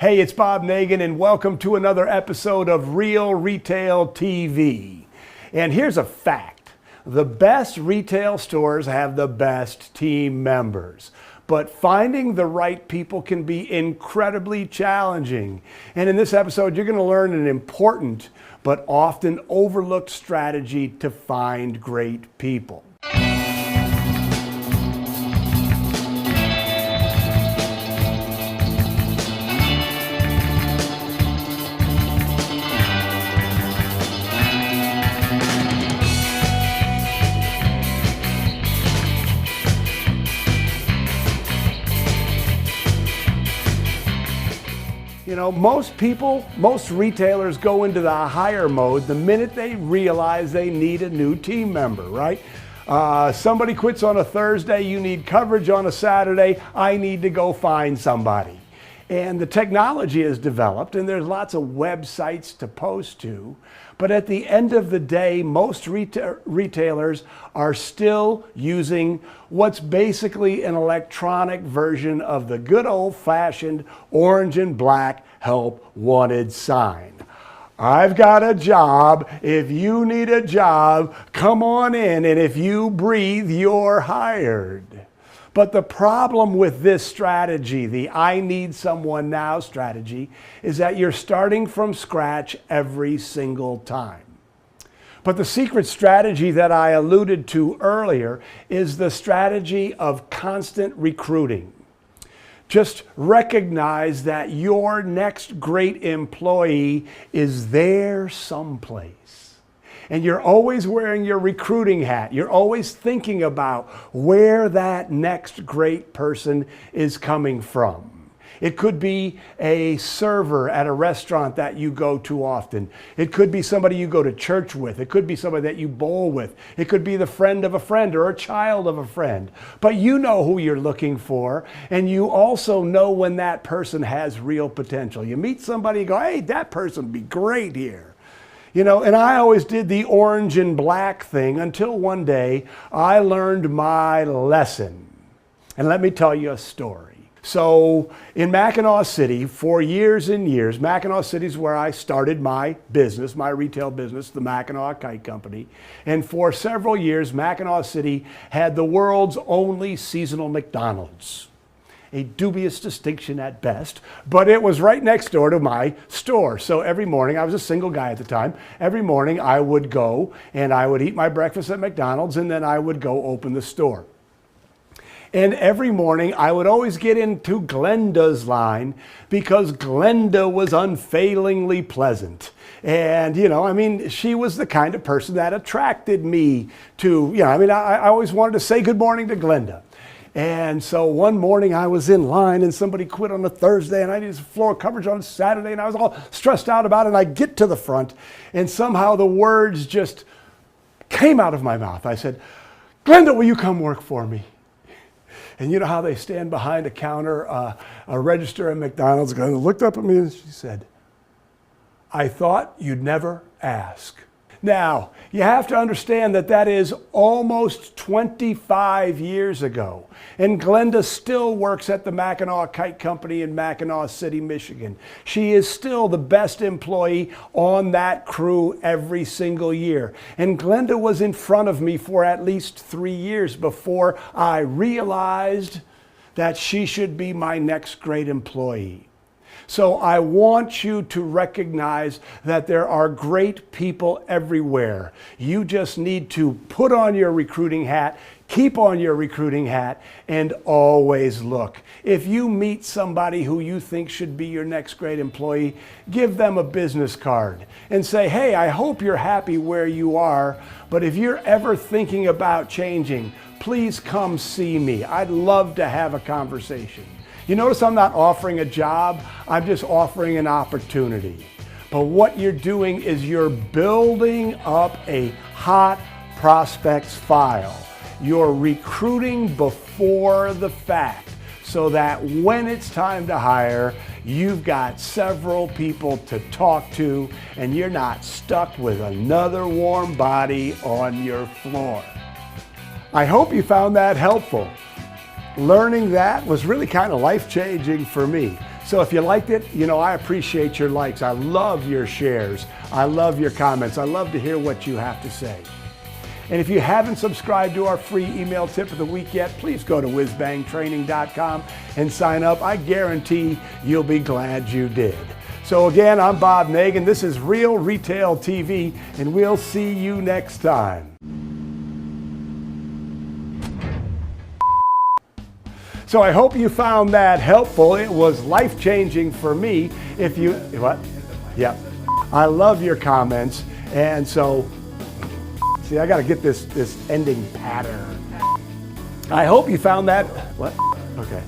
Hey, it's Bob Nagin, and welcome to another episode of Real Retail TV. And here's a fact. The best retail stores have the best team members. But finding the right people can be incredibly challenging. And in this episode, you're going to learn an important but often overlooked strategy to find great people. You know, most retailers go into the hire mode the minute they realize they need a new team member, right? Somebody quits on a Thursday, you need coverage on a Saturday, I need to go find somebody. And the technology has developed and there's lots of websites to post to. But at the end of the day, most retailers are still using what's basically an electronic version of the good old-fashioned orange and black help wanted sign. I've got a job. If you need a job, come on in. And if you breathe, you're hired. But the problem with this strategy, the I need someone now strategy, is that you're starting from scratch every single time. But the secret strategy that I alluded to earlier is the strategy of constant recruiting. Just recognize that your next great employee is there someplace. And you're always wearing your recruiting hat. You're always thinking about where that next great person is coming from. It could be a server at a restaurant that you go to often. It could be somebody you go to church with. It could be somebody that you bowl with. It could be the friend of a friend or a child of a friend. But you know who you're looking for, and you also know when that person has real potential. You meet somebody and go, hey, that person would be great here. You know, and I always did the orange and black thing until one day I learned my lesson. And let me tell you a story. So in Mackinac City, for years and years, Mackinac City is where I started my business, my retail business, the Mackinac Kite Company. And for several years, Mackinac City had the world's only seasonal McDonald's. A dubious distinction at best, but it was right next door to my store. So every morning, I was a single guy at the time, every morning I would go and I would eat my breakfast at McDonald's and then I would go open the store. And every morning I would always get into Glenda's line because Glenda was unfailingly pleasant. And, you know, I mean, she was the kind of person that attracted me to, you know, I mean, I always wanted to say good morning to Glenda. And so one morning I was in line and somebody quit on a Thursday and I needed floor coverage on Saturday and I was all stressed out about it. And I get to the front and somehow the words just came out of my mouth. I said, Glenda, will you come work for me? And you know how they stand behind a counter, a register at McDonald's. Glenda looked up at me and she said, I thought you'd never ask. Now, you have to understand that that is almost 25 years ago. And Glenda still works at the Mackinac Kite Company in Mackinac City, Michigan. She is still the best employee on that crew every single year. And Glenda was in front of me for at least 3 years before I realized that she should be my next great employee. So I want you to recognize that there are great people everywhere. You just need to put on your recruiting hat, keep on your recruiting hat, and always look. If you meet somebody who you think should be your next great employee, give them a business card and say, hey, I hope you're happy where you are, but if you're ever thinking about changing, please come see me. I'd love to have a conversation. You notice I'm not offering a job, I'm just offering an opportunity. But what you're doing is you're building up a hot prospects file. You're recruiting before the fact so that when it's time to hire, you've got several people to talk to and you're not stuck with another warm body on your floor. I hope you found that helpful. Learning that was really kind of life-changing for me. So if you liked it, I appreciate your likes. I love your shares. I love your comments. I love to hear what you have to say. And if you haven't subscribed to our free email tip of the week yet, please go to whizbangtraining.com and sign up. I guarantee you'll be glad you did. So again, I'm Bob Nagin. This is Real Retail TV, and we'll see you next time. So I hope you found that helpful. It was life-changing for me. If you, what? Yeah. I love your comments. And so, see, I got to get this ending pattern. I hope you found that, what? Okay.